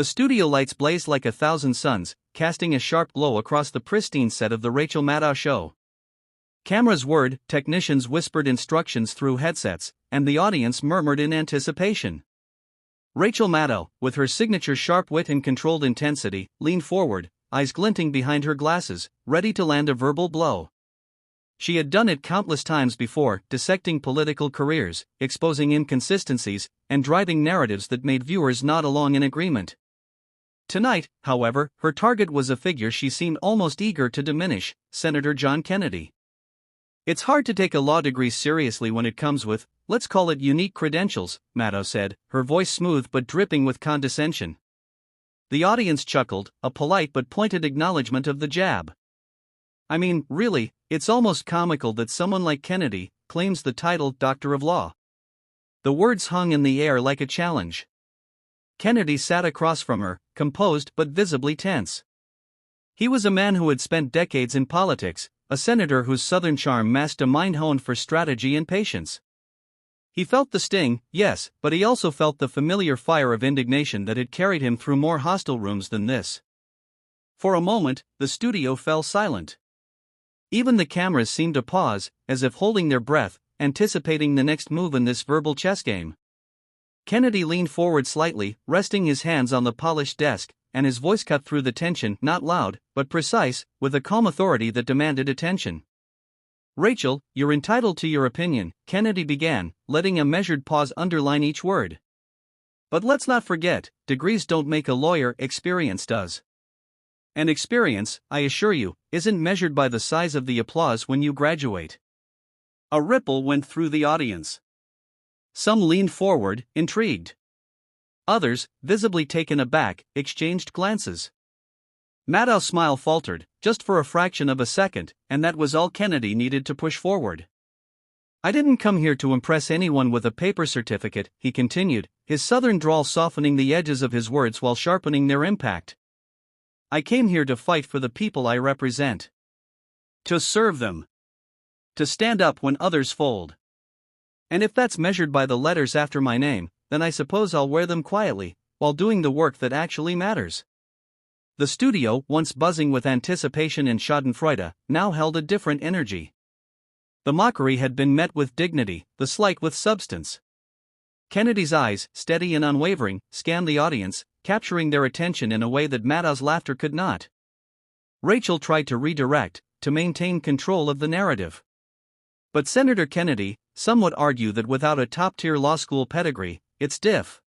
The studio lights blazed like 1,000 suns, casting a sharp glow across the pristine set of the Rachel Maddow show. Cameras whirred, technicians whispered instructions through headsets, and the audience murmured in anticipation. Rachel Maddow, with her signature sharp wit and controlled intensity, leaned forward, eyes glinting behind her glasses, ready to land a verbal blow. She had done it countless times before, dissecting political careers, exposing inconsistencies, and driving narratives that made viewers nod along in agreement. Tonight, however, her target was a figure she seemed almost eager to diminish: Senator John Kennedy. It's hard to take a law degree seriously when it comes with, let's call it, unique credentials, Maddow said, her voice smooth but dripping with condescension. The audience chuckled, a polite but pointed acknowledgement of the jab. I mean, really, it's almost comical that someone like Kennedy claims the title Doctor of Law. The words hung in the air like a challenge. Kennedy sat across from her, composed but visibly tense. He was a man who had spent decades in politics, a senator whose southern charm masked a mind honed for strategy and patience. He felt the sting, yes, but he also felt the familiar fire of indignation that had carried him through more hostile rooms than this. For a moment, the studio fell silent. Even the cameras seemed to pause, as if holding their breath, anticipating the next move in this verbal chess game. Kennedy leaned forward slightly, resting his hands on the polished desk, and his voice cut through the tension, not loud, but precise, with a calm authority that demanded attention. Rachel, you're entitled to your opinion, Kennedy began, letting a measured pause underline each word. But let's not forget, degrees don't make a lawyer, experience does. And experience, I assure you, isn't measured by the size of the applause when you graduate. A ripple went through the audience. Some leaned forward, intrigued. Others, visibly taken aback, exchanged glances. Maddow's smile faltered, just for a fraction of a second, and that was all Kennedy needed to push forward. I didn't come here to impress anyone with a paper certificate, he continued, his southern drawl softening the edges of his words while sharpening their impact. I came here to fight for the people I represent. To serve them. To stand up when others fold. And if that's measured by the letters after my name, then I suppose I'll wear them quietly, while doing the work that actually matters. The studio, once buzzing with anticipation and schadenfreude, now held a different energy. The mockery had been met with dignity, the slight with substance. Kennedy's eyes, steady and unwavering, scanned the audience, capturing their attention in a way that Maddow's laughter could not. Rachel tried to redirect, to maintain control of the narrative. But Senator Kennedy, some would argue that without a top-tier law school pedigree, it's diff.